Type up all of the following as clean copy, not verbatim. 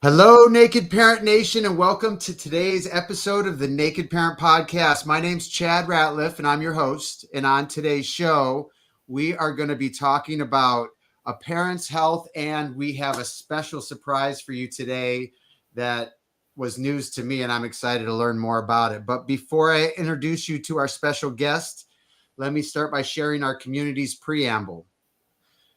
Hello, Naked Parent Nation, and welcome to today's episode of the Naked Parent Podcast. My name's Chad Ratliff, and I'm your host. And on today's show, we are going to be talking about a parent's health, and we have a special surprise for you today that was news to me, and I'm excited to learn more about it. But before I introduce you to our special guest, let me start by sharing our community's preamble.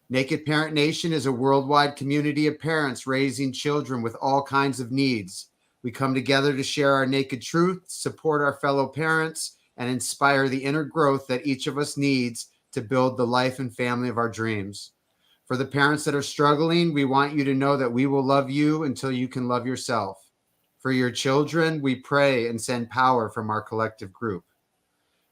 Naked Parent Nation is a worldwide community of parents raising children with all kinds of needs. We come together to share our naked truth, support our fellow parents, and inspire the inner growth that each of us needs to build the life and family of our dreams. For the parents that are struggling, we want you to know that we will love you until you can love yourself. For your children, we pray and send power from our collective group.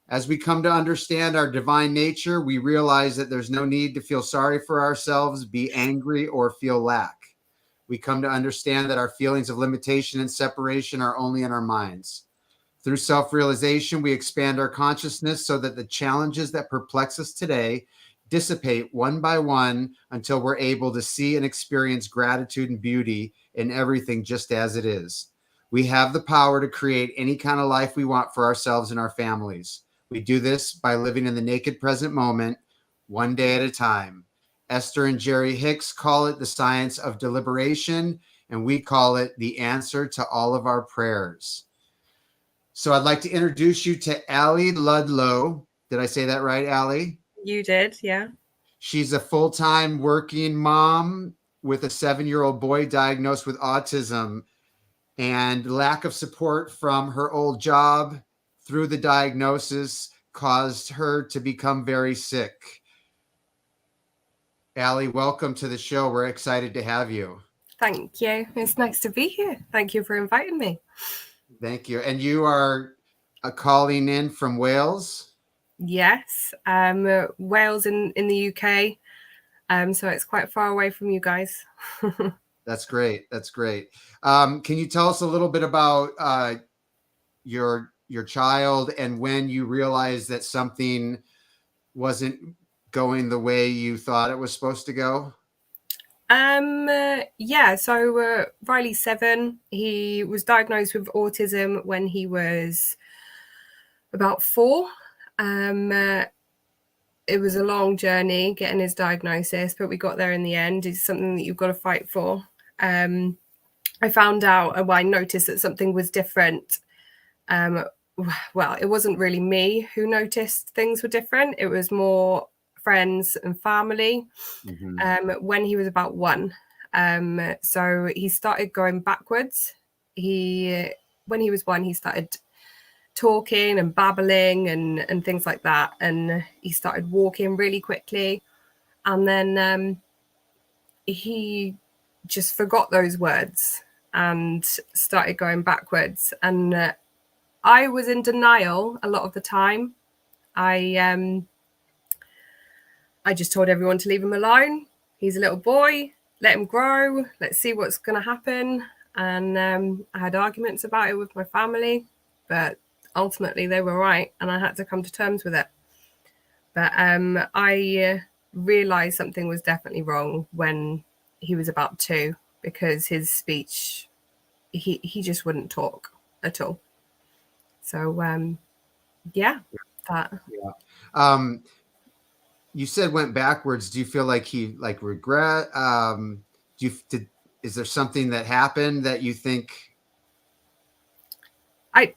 As we come to understand our divine nature, we realize that there's no need to feel sorry for ourselves, be angry, or feel lack. We come to understand that our feelings of limitation and separation are only in our minds. Through self-realization, we expand our consciousness so that the challenges that perplex us today dissipate one by one until we're able to see and experience gratitude and beauty in everything just as it is. We have the power to create any kind of life we want for ourselves and our families. We do this by living in the naked present moment, one day at a time. Esther and Jerry Hicks call it the science of deliberation, and we call it the answer to all of our prayers. So I'd like to introduce you to Ally Ludlow. Did I say that right, Ally? You did, yeah. She's a full-time working mom with a 7-year-old boy diagnosed with autism, and lack of support from her old job through the diagnosis caused her to become very sick. Ally, welcome to the show. We're excited to have you. Thank you. It's nice to be here. Thank you for inviting me. Thank you. And you are calling in from Wales? Yes, Wales in the UK. So it's quite far away from you guys. That's great. That's great. Can you tell us a little bit about your child and when you realized that something wasn't going the way you thought it was supposed to go? Yeah, so Riley's 7. He was diagnosed with autism when he was about 4. It was a long journey getting his diagnosis, but we got there in the end. It's something that you've got to fight for. I found out, I noticed that something was different. Well, it wasn't really me who noticed things were different. It was more friends and family. When he was about 1. So he started going backwards. When he was 1, he started talking and babbling and things like that. And he started walking really quickly. And then he just forgot those words and started going backwards. And I was in denial a lot of the time. I just told everyone to leave him alone. He's a little boy. Let him grow. Let's see what's going to happen. And I had arguments about it with my family, but ultimately they were right, and I had to come to terms with it. But I realized something was definitely wrong when he was about 2, because his speech, he just wouldn't talk at all. So yeah, that. Yeah. You said went backwards. Do you feel like he regret? Is there something that happened that you think? I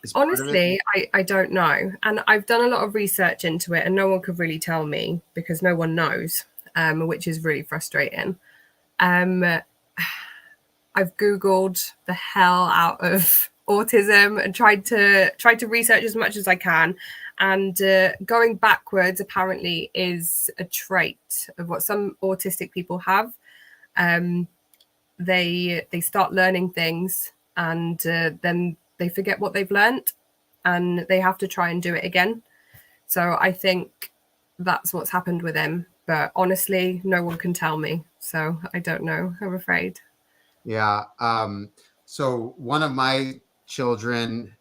don't know. And I've done a lot of research into it, and no one could really tell me because no one knows, which is really frustrating. I've Googled the hell out of autism and tried to research as much as I can. And going backwards apparently is a trait of what some autistic people have. They start learning things, and then they forget what they've learnt, and they have to try and do it again. So I think that's what's happened with him. But honestly, no one can tell me. So I don't know, I'm afraid. Yeah. So one of my children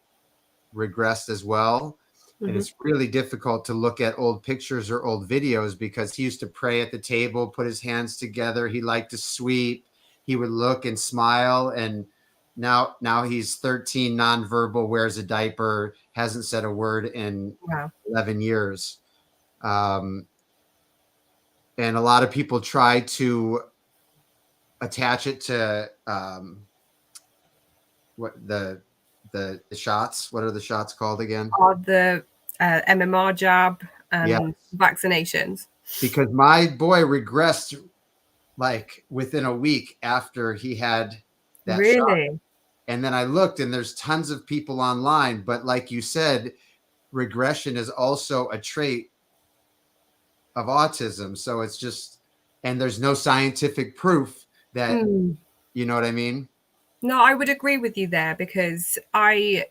regressed as well. And it's really difficult to look at old pictures or old videos because he used to pray at the table, put his hands together. He liked to sweep. he would look and smile, and now he's 13, nonverbal, wears a diaper, hasn't said a word in Wow. 11 years. And a lot of people try to attach it to what the shots. What are the shots called again? Are the MMR jab Yeah, and vaccinations. because my boy regressed like within a week after he had that shot. Really? And then I looked, and there's tons of people online, but like you said, regression is also a trait of autism. So it's just, and there's no scientific proof that, you know what I mean? No, I would agree with you there, because I'm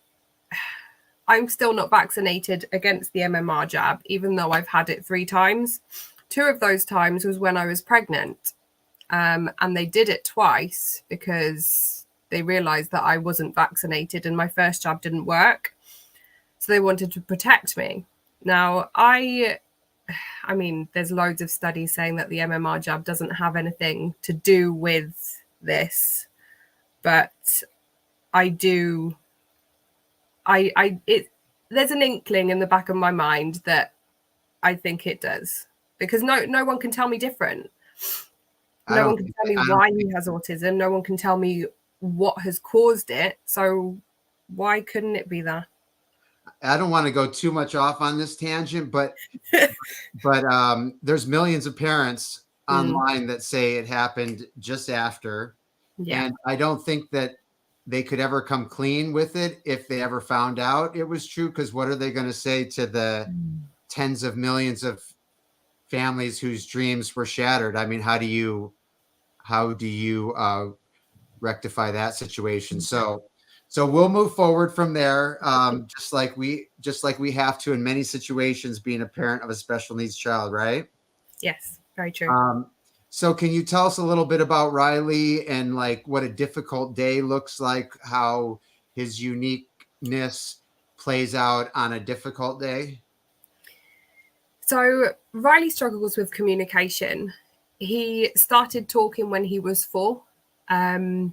still not vaccinated against the MMR jab, even though I've had it 3 times. 2 of those times was when I was pregnant. And they did it twice because they realized that I wasn't vaccinated and my first jab didn't work. So they wanted to protect me. Now, I mean, there's loads of studies saying that the MMR jab doesn't have anything to do with this, but there's an inkling in the back of my mind that I think it does, because no one can tell me different. No one can tell me why he has autism. No one can tell me what has caused it. So why couldn't it be that? I don't want to go too much off on this tangent, but there's millions of parents online that say it happened just after. Yeah. And I don't think that they could ever come clean with it if they ever found out it was true, because what are they going to say to the tens of millions of families whose dreams were shattered? I mean, how do you rectify that situation? So we'll move forward from there, just like we have to in many situations, being a parent of a special needs child, right? Yes, very true. So can you tell us a little bit about Riley and like what a difficult day looks like, how his uniqueness plays out on a difficult day? So Riley struggles with communication. He started talking when he was 4, 4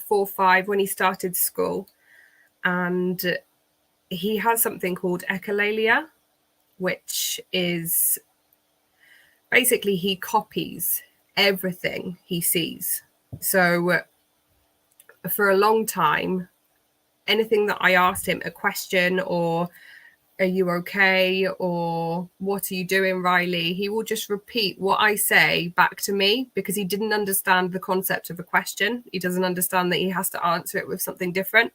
or 5, when he started school. And he has something called echolalia, which is basically he copies everything he sees. So for a long time, anything that I asked him, a question, or are you okay, or what are you doing, Riley, he will just repeat what I say back to me, because he didn't understand the concept of a question. He doesn't understand that he has to answer it with something different.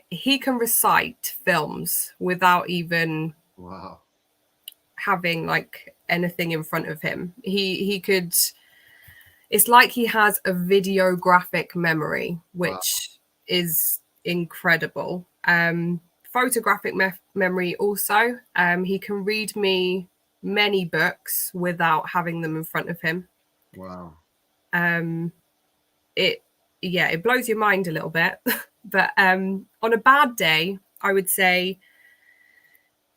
He can recite films without even having like anything in front of him. He could, it's like he has a videographic memory, which is incredible. Photographic memory also. He can read me many books without having them in front of him. It blows your mind a little bit. But on a bad day, I would say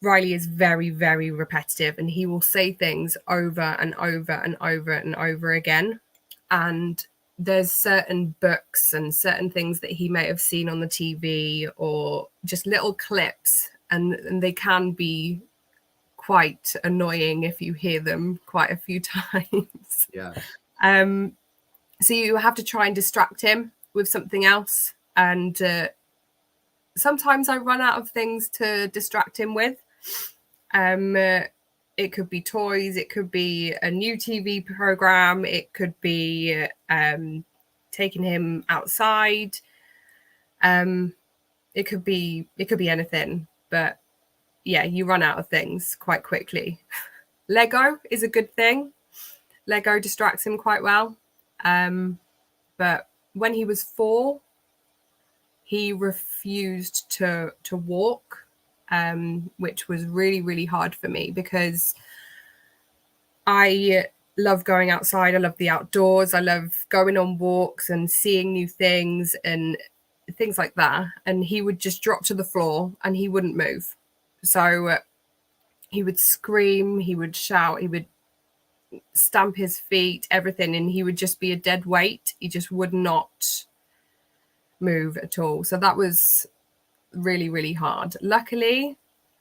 Riley is very, very repetitive, and he will say things over and over and over and over again. And there's certain books and certain things that he may have seen on the TV, or just little clips, and they can be quite annoying if you hear them quite a few times. Yeah. So you have to try and distract him with something else. And sometimes I run out of things to distract him with. It could be toys, it could be a new TV program, it could be taking him outside. It could be anything. But yeah, you run out of things quite quickly. Lego is a good thing. Lego distracts him quite well. But when he was 4, he refused to walk, which was really, really hard for me, because I love going outside. I love the outdoors. I love going on walks and seeing new things and things like that. And he would just drop to the floor and he wouldn't move. So He would scream, he would shout, he would stamp his feet, everything, and he would just be a dead weight. He just would not move at all. So that was really, really hard. Luckily,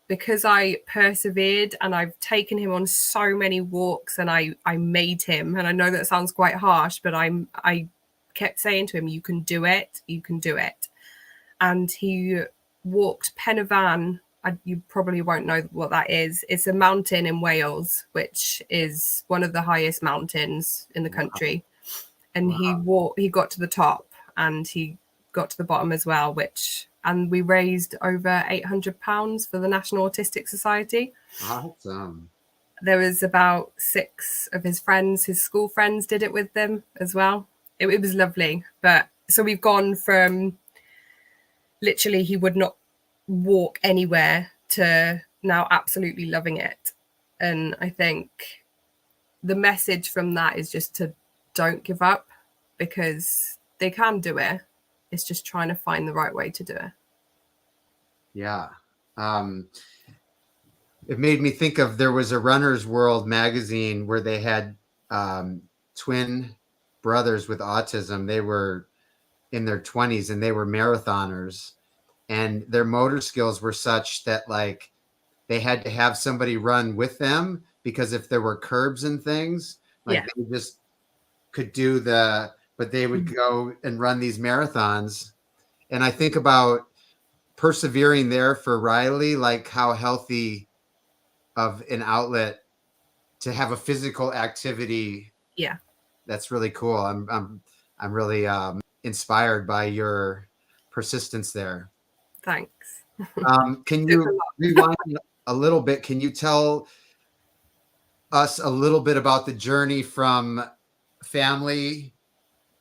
because I persevered and I've taken him on so many walks, and I made him, and I know that sounds quite harsh, but I kept saying to him, you can do it, you can do it. And he walked Pen y Fan. You probably won't know what that is. It's a mountain in Wales, which is one of the highest mountains in the country. And he got to the top, and he got to the bottom as well, and we raised over £800 for the National Autistic Society. Awesome. There was about 6 of his friends, his school friends, did it with them as well. It was lovely. But so we've gone from literally he would not walk anywhere to now absolutely loving it. And I think the message from that is just to don't give up, because they can do it. It's just trying to find the right way to do it. Yeah. It made me think of, there was a Runner's World magazine where they had twin brothers with autism. They were in their 20s and they were marathoners, and their motor skills were such that like they had to have somebody run with them, because if there were curbs and things, like they just could do but they would go and run these marathons. And I think about persevering there for Riley, like how healthy of an outlet to have a physical activity. Yeah. That's really cool. I'm really inspired by your persistence there. Thanks. Can you rewind a little bit? Can you tell us a little bit about the journey from family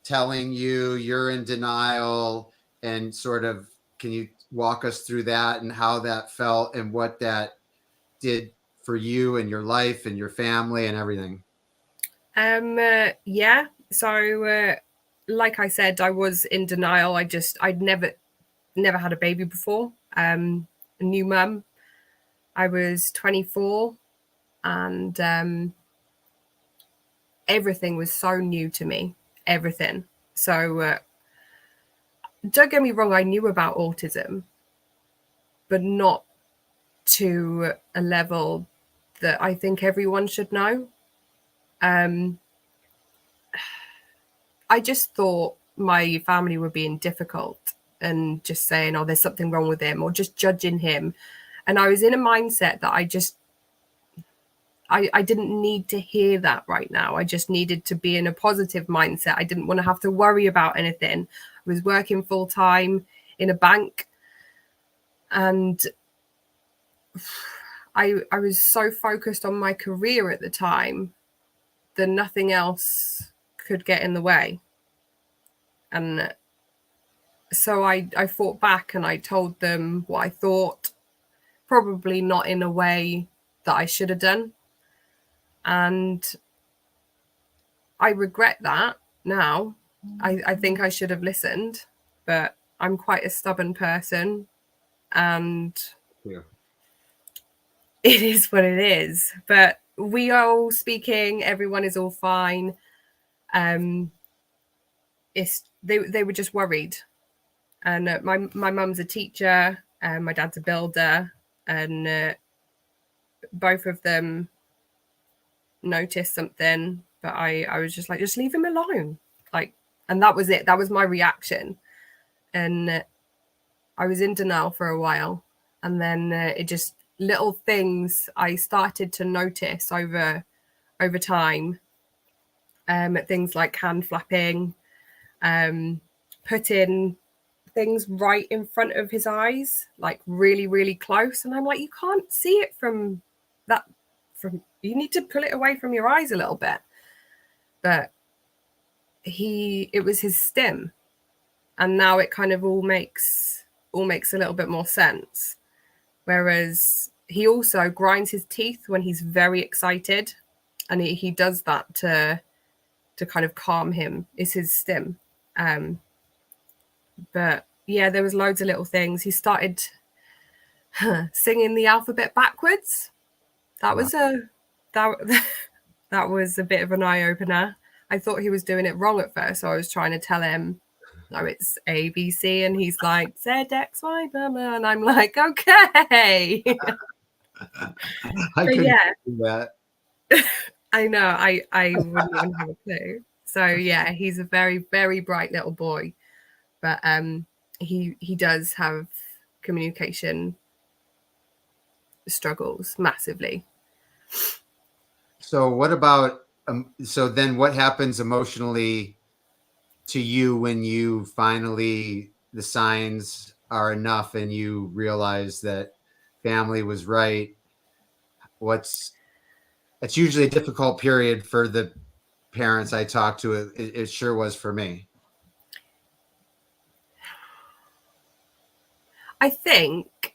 telling you're in denial, and sort of, can you walk us through that and how that felt and what that did for you and your life and your family and everything? Yeah. So like I said, I was in denial. I'd never had a baby before. A new mum. I was 24, and everything was so new to me. Everything. So don't get me wrong, I knew about autism, but not to a level that I think everyone should know. I just thought my family were being difficult and just saying, oh, there's something wrong with him, or just judging him. And I was in a mindset that I didn't need to hear that right now. I just needed to be in a positive mindset. I didn't want to have to worry about anything. I was working full time in a bank, and I was so focused on my career at the time that nothing else could get in the way. And so I fought back, and I told them what I thought, probably not in a way that I should have done. And I regret that now. I think I should have listened, but I'm quite a stubborn person, and it is what it is. But we are all speaking, everyone is all fine. They were just worried. And my mum's a teacher, and my dad's a builder, and both of them noticed something, but I was just like, just leave him alone. Like, and that was it. That was my reaction. And I was in denial for a while. And then it just, little things I started to notice over time. Things like hand flapping, putting things right in front of his eyes, like really, really close. And I'm like, you can't see it from that. You need to pull it away from your eyes a little bit. But it was his stim, and now it kind of all makes a little bit more sense. Whereas he also grinds his teeth when he's very excited, and he does that to kind of calm him. It's his stim. But yeah, there was loads of little things. He started singing the alphabet backwards. That was that that was a bit of an eye-opener. I thought he was doing it wrong at first, so I was trying to tell him, no, it's ABC, and he's like, ZXY, blah, blah, and I'm like, okay. I But couldn't yeah, do that. I know, I wouldn't even have a clue. So yeah, he's a very, very bright little boy, but he does have communication struggles massively. So what about so then what happens emotionally to you when you finally the signs are enough and you realize that family was right? It's usually a difficult period for the parents I talk to. It sure was for me. I think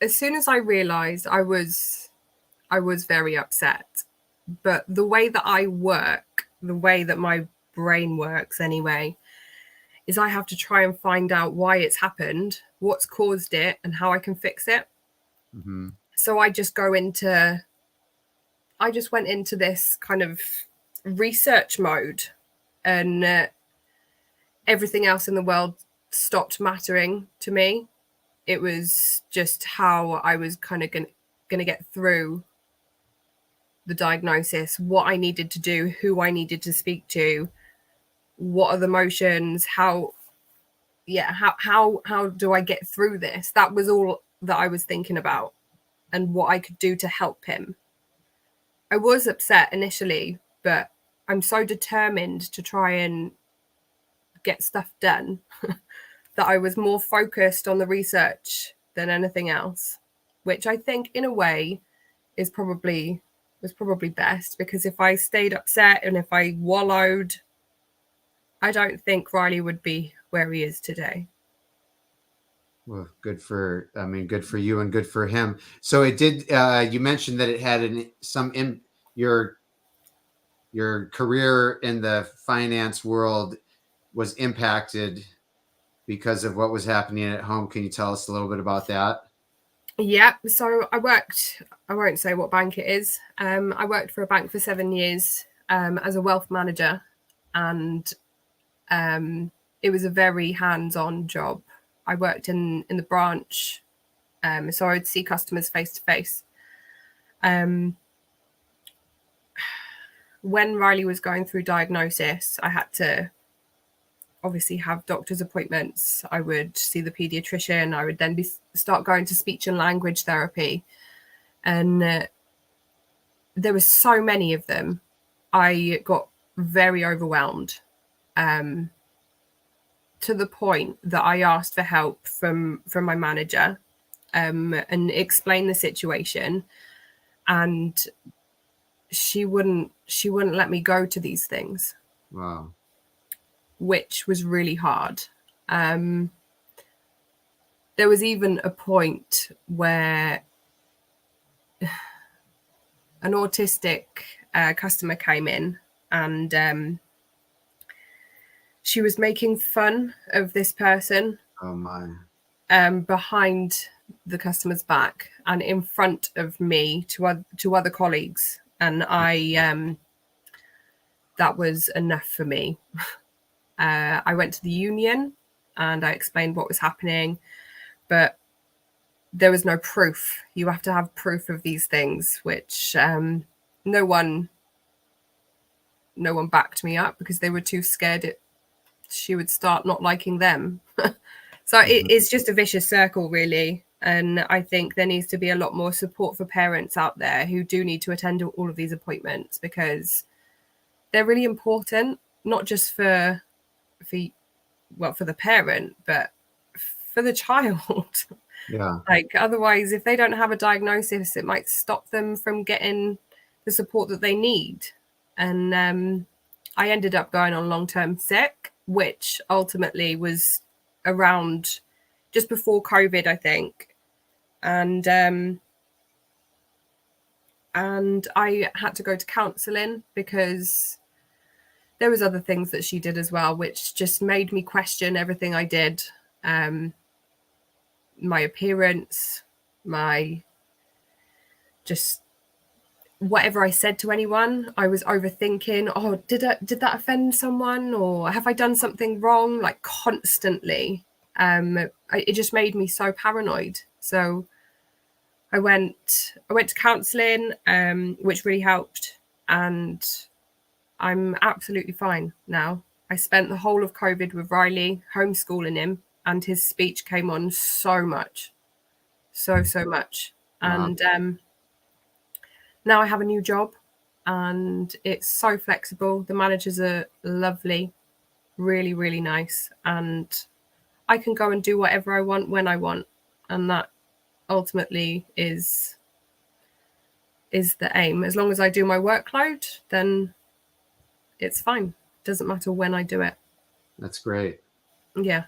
as soon as I realized I was very upset, but the way that I work, the way that my brain works anyway, is I have to try and find out why it's happened, what's caused it, and how I can fix it. Mm-hmm. So I just went into this kind of research mode, and everything else in the world stopped mattering to me. It was just how I was kind of going to get through the diagnosis, what I needed to do, who I needed to speak to, what are the motions, how do I get through this? That was all that I was thinking about, and what I could do to help him. I was upset initially, but I'm so determined to try and get stuff done that I was more focused on the research than anything else, which I think in a way was probably best, because if I stayed upset and if I wallowed, I don't think Riley would be where he is today. Well, good for you and good for him. So it did. You mentioned that it had your career in the finance world was impacted because of what was happening at home. Can you tell us a little bit about that? Yeah, so I won't say what bank it is. I worked for a bank for 7 years as a wealth manager, and it was a very hands-on job. I worked in the branch, so I would see customers face to face. When Riley was going through diagnosis, I had to obviously have doctor's appointments. I would see the pediatrician. I would then start going to speech and language therapy, and there were so many of them. I got very overwhelmed, to the point that I asked for help from my manager, and explained the situation, and she wouldn't let me go to these things. Wow. Which was really hard. There was even a point where an autistic customer came in, and she was making fun of this person. Oh my. Behind the customer's back and in front of me to other colleagues, and I that was enough for me. I went to the union and I explained what was happening, but there was no proof. You have to have proof of these things, which no one backed me up, because they were too scared she would start not liking them. So it's just a vicious circle, really. And I think there needs to be a lot more support for parents out there who do need to attend to all of these appointments, because they're really important, not just for the parent, but for the child. Yeah. Like, otherwise, if they don't have a diagnosis, it might stop them from getting the support that they need. And I ended up going on long-term sick, which ultimately was around just before COVID, I think. And I had to go to counselling because there was other things that she did as well, which just made me question everything I did. My appearance, my just whatever I said to anyone, I was overthinking. Oh, did that offend someone, or have I done something wrong? Like constantly. It just made me so paranoid. So I went to counselling, which really helped, and I'm absolutely fine now. I spent the whole of COVID with Riley, homeschooling him, and his speech came on so much, so much. Wow. And now I have a new job, and it's so flexible. The managers are lovely, really, really nice, and I can go and do whatever I want when I want, and that ultimately is the aim. As long as I do my workload, then it's fine. Doesn't matter when I do it. That's great. Yeah.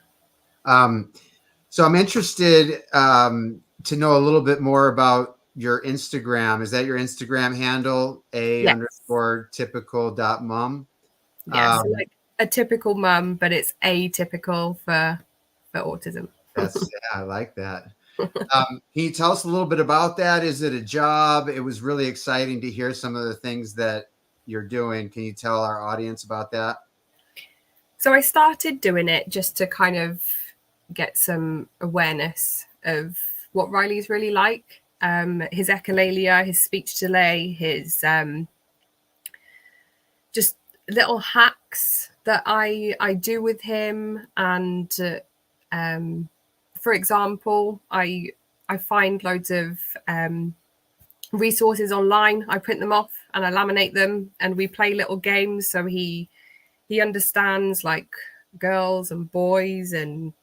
So I'm interested to know a little bit more about your Instagram. Is that your Instagram handle? Yes. _typical.mum? Yeah. So like a typical mum, but it's atypical for autism. I like that. Can you tell us a little bit about that? Is it a job? It was really exciting to hear some of the things that you're doing. Can you tell our audience about that? So I started doing it just to kind of get some awareness of what Riley's really like. His echolalia, his speech delay, his just little hacks that I do with him. And for example, I find loads of resources online. I print them off and I laminate them, and we play little games. So he understands like girls and boys and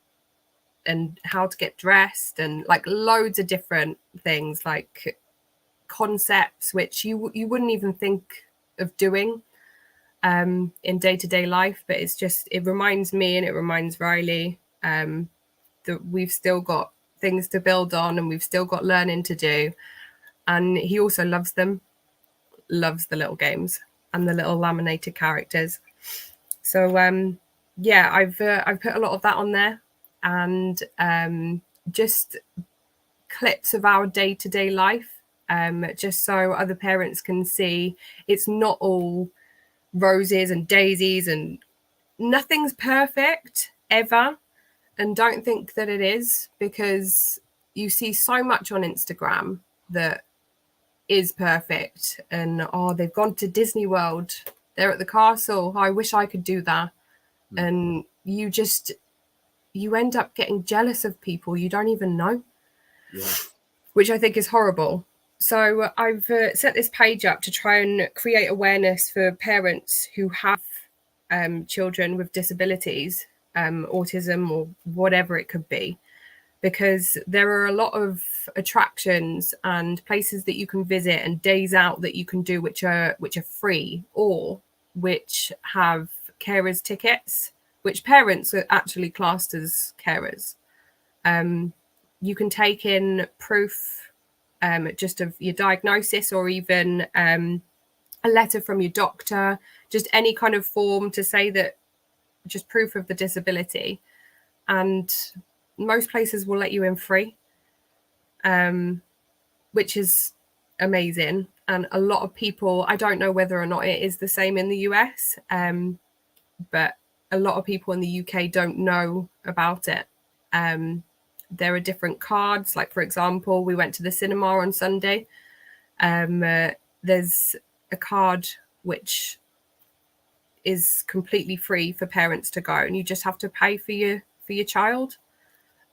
how to get dressed, and like loads of different things, like concepts which you wouldn't even think of doing in day-to-day life. But it reminds me, and it reminds Riley that we've still got things to build on, and we've still got learning to do. And he also loves the little games and the little laminated characters. So yeah, I've put a lot of that on there, and just clips of our day-to-day life, just so other parents can see it's not all roses and daisies, and nothing's perfect ever. And don't think that it is, because you see so much on Instagram that is perfect, and oh, they've gone to Disney World, they're at the castle, I wish I could do that. And you end up getting jealous of people you don't even know. Yeah. Which I think is horrible. So I've set this page up to try and create awareness for parents who have children with disabilities, autism or whatever it could be, because there are a lot of attractions and places that you can visit and days out that you can do which are free, or which have carers tickets, which parents are actually classed as carers. You can take in proof just of your diagnosis, or even a letter from your doctor, just any kind of form to say that, just proof of the disability. And most places will let you in free, which is amazing. And a lot of people, I don't know whether or not it is the same in the US, but a lot of people in the UK don't know about it. There are different cards. Like, for example, we went to the cinema on Sunday. There's a card which is completely free for parents to go, and you just have to pay for your child.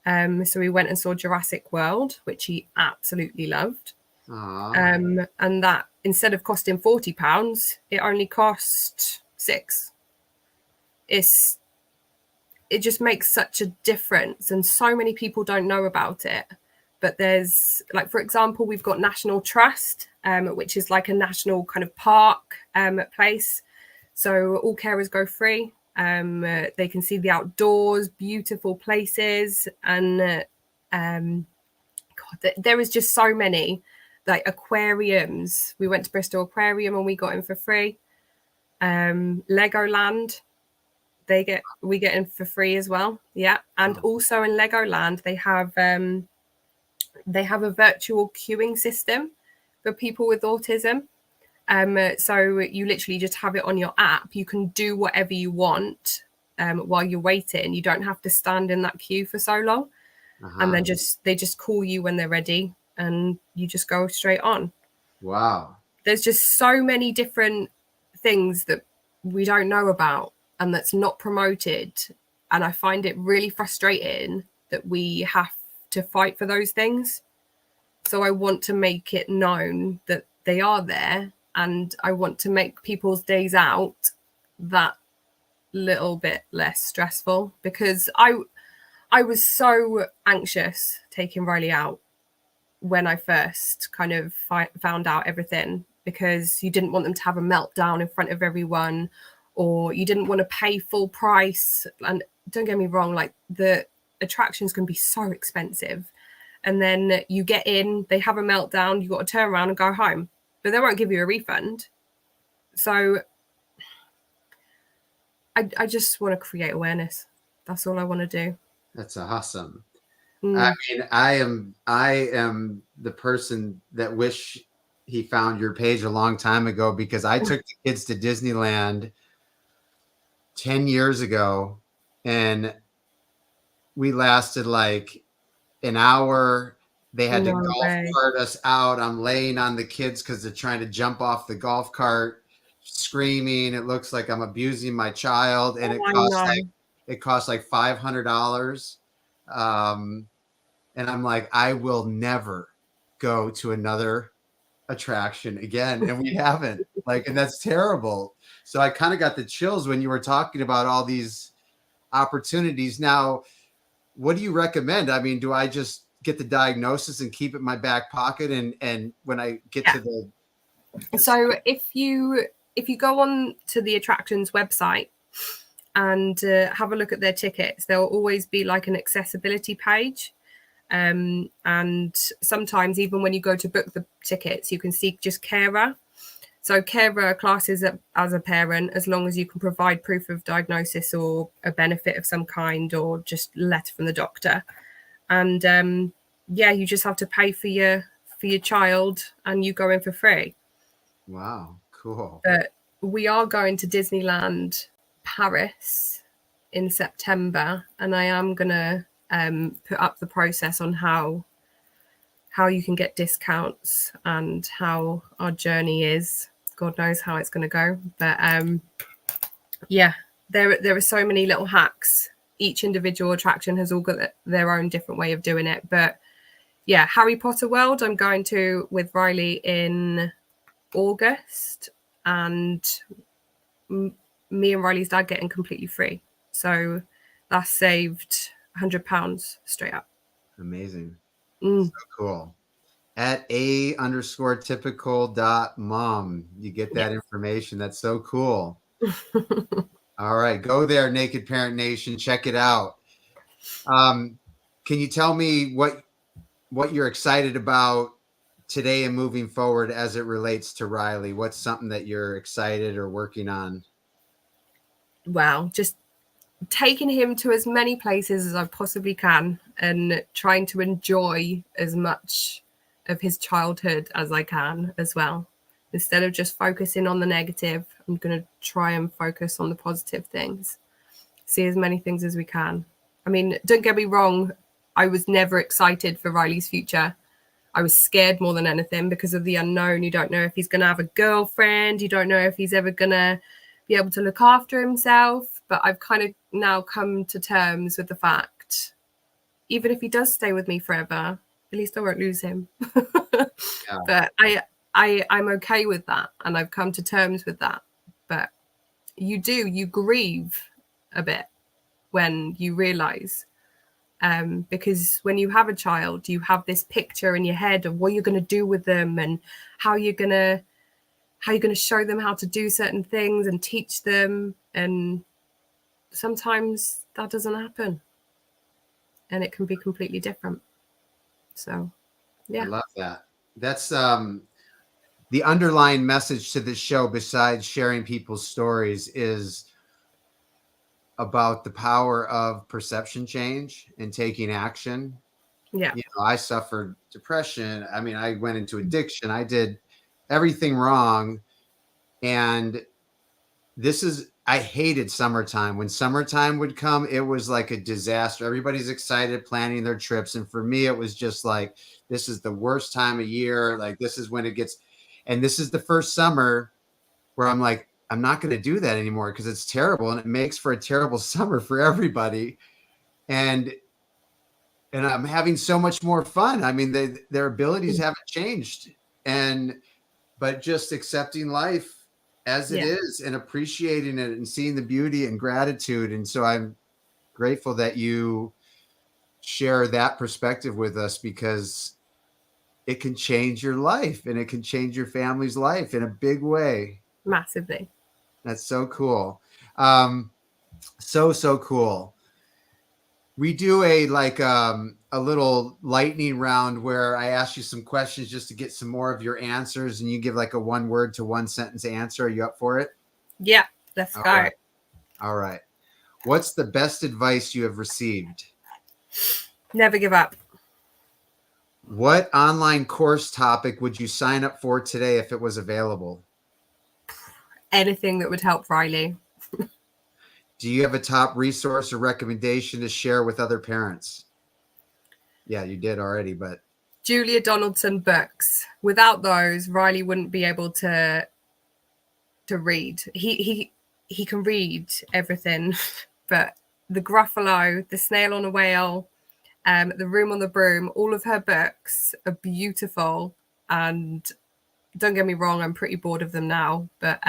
So we went and saw Jurassic World, which he absolutely loved. And that, instead of costing £40, it only cost £6. It just makes such a difference, and so many people don't know about it. But there's, like, for example, we've got National Trust, which is like a national kind of park place. So all carers go free. They can see the outdoors, beautiful places, and God, there is just so many, like aquariums. We went to Bristol Aquarium and we got in for free. Legoland, we get in for free as well. Yeah. And also in Legoland, they have a virtual queuing system for people with autism. So you literally just have it on your app. You can do whatever you want while you're waiting. You don't have to stand in that queue for so long. And then they just call you when they're ready, and you just go straight on. Wow. There's just so many different things that we don't know about and that's not promoted. And I find it really frustrating that we have to fight for those things. So I want to make it known that they are there, and I want to make people's days out that little bit less stressful, because I was so anxious taking Riley out when I first kind of found out everything, because you didn't want them to have a meltdown in front of everyone, or you didn't want to pay full price. And don't get me wrong, like, the attractions can be so expensive. And then you get in, they have a meltdown, you got to turn around and go home, but they won't give you a refund. So I just want to create awareness. That's all I want to do. That's awesome. I mean, I am the person that wish he found your page a long time ago, because I took the kids to Disneyland 10 years ago, and we lasted like an hour. They had to golf cart us out. I'm laying on the kids because they're trying to jump off the golf cart, screaming. It looks like I'm abusing my child, and it costs like $500. And I'm like, I will never go to another attraction again. And we haven't, like, and that's terrible. So I kind of got the chills when you were talking about all these opportunities. Now, what do you recommend? I mean, do I just get the diagnosis and keep it in my back pocket? And when I get to so if you go on to the attractions website and have a look at their tickets, there will always be like an accessibility page. And sometimes even when you go to book the tickets, you can see just carer. So carer classes as a parent, as long as you can provide proof of diagnosis or a benefit of some kind, or just a letter from the doctor. And you just have to pay for your child, and you go in for free. Wow, cool. But we are going to Disneyland Paris in September, and I am gonna put up the process on how you can get discounts and how our journey is. God knows how it's going to go, but there are so many little hacks. Each individual attraction has all got their own different way of doing it. But yeah, Harry Potter World, I'm going to with Riley in August, and me and Riley's dad getting completely free. So that saved £100 straight up. Amazing. So cool. At a_typical.mom. You get that information. That's so cool. All right. Go there, Naked Parent Nation. Check it out. Can you tell me what you're excited about today and moving forward as it relates to Riley? What's something that you're excited or working on? Wow. Just taking him to as many places as I possibly can, and trying to enjoy as much of his childhood as I can as well. Instead of just focusing on the negative, I'm going to try and focus on the positive things. See as many things as we can. I mean, don't get me wrong, I was never excited for Riley's future. I was scared more than anything because of the unknown. You don't know if he's going to have a girlfriend. You don't know if he's ever going to be able to look after himself. But I've kind of now come to terms with the fact, even if he does stay with me forever, at least I won't lose him. But I'm okay with that, and I've come to terms with that. But you grieve a bit when you realize, because when you have a child, you have this picture in your head of what you're going to do with them, and how you're going to show them how to do certain things and teach them. And sometimes that doesn't happen, and it can be completely different. So, yeah. I love that. That's the underlying message to this show, besides sharing people's stories, is about the power of perception change and taking action. Yeah. I suffered depression. I mean, I went into addiction. I did everything wrong. And I hated summertime. When summertime would come, it was like a disaster. Everybody's excited, planning their trips. And for me, it was just like, this is the worst time of year. Like, this is when it gets, and this is the first summer where I'm like, I'm not going to do that anymore because it's terrible. And it makes for a terrible summer for everybody. And I'm having so much more fun. I mean, their abilities haven't changed. But just accepting life as it Yeah. is and appreciating it and seeing the beauty and gratitude. And so I'm grateful that you share that perspective with us, because it can change your life and it can change your family's life in a big way. Massively. That's so cool. So cool. We do a little lightning round where I ask you some questions just to get some more of your answers, and you give like a 1-word to 1-sentence answer. Are you up for it? Yeah, let's All go. right. All right. What's the best advice you have received? Never give up. What online course topic would you sign up for today if it was available? Anything that would help Riley. Do you have a top resource or recommendation to share with other parents? Yeah, you did already, but Julia Donaldson books. Without those, Riley wouldn't be able to read. He can read everything, but the Gruffalo, the Snail on a Whale, the Room on the Broom, all of her books are beautiful. And don't get me wrong, I'm pretty bored of them now, but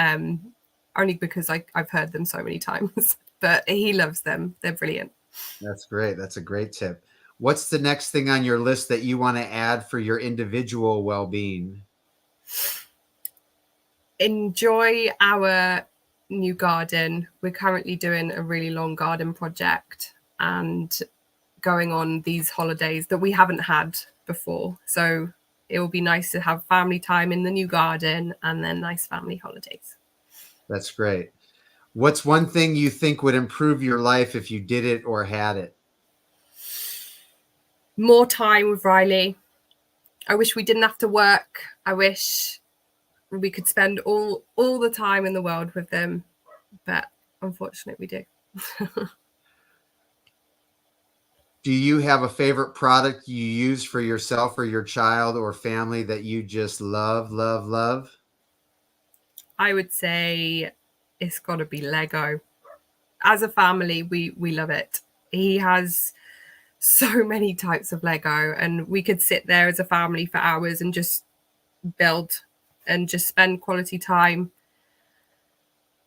only because I've heard them so many times. But he loves them. They're brilliant. that's great. That's a great tip. What's the next thing on your list that you want to add for your individual well-being? Enjoy our new garden. We're currently doing a really long garden project and going on these holidays that we haven't had before. So it will be nice to have family time in the new garden and then nice family holidays. That's great. What's one thing you think would improve your life if you did it or had it? More time with Riley. I wish we didn't have to work. I wish we could spend all the time in the world with them, but unfortunately we do. Do you have a favorite product you use for yourself or your child or family that you just love, love, love? I would say it's got to be Lego. As a family, we love it. He has so many types of Lego, and we could sit there as a family for hours and just build and just spend quality time.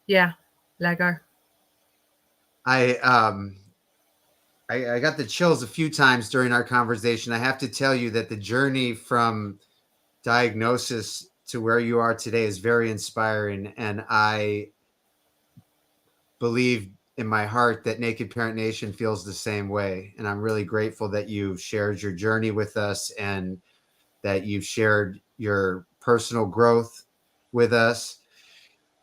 Yeah, Lego. I got the chills a few times during our conversation. I have to tell you that the journey from diagnosis to where you are today is very inspiring. And I believe in my heart that Naked Parent Nation feels the same way. And I'm really grateful that you shared your journey with us and that you've shared your personal growth with us.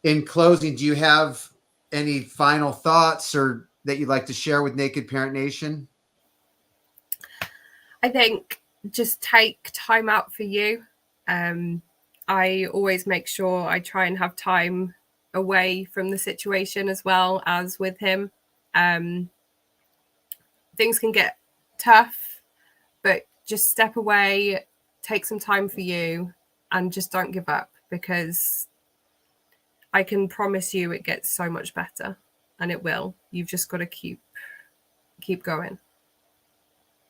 In closing, do you have any final thoughts or that you'd like to share with Naked Parent Nation? I think just take time out for you. I always make sure I try and have time away from the situation as well as with him. Things can get tough, but just step away, take some time for you, and just don't give up, because I can promise you it gets so much better, and it will. You've just got to keep going.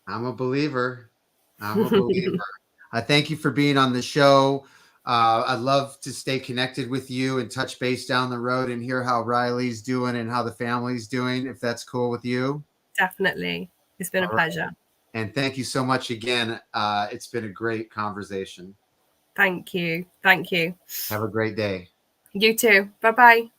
I'm a believer. I'm a believer. I thank you for being on the show. I'd love to stay connected with you and touch base down the road and hear how Riley's doing and how the family's doing, if that's cool with you. Definitely. It's been a pleasure. Right. And thank you so much again. It's been a great conversation. Thank you. Thank you. Have a great day. You too. Bye-bye.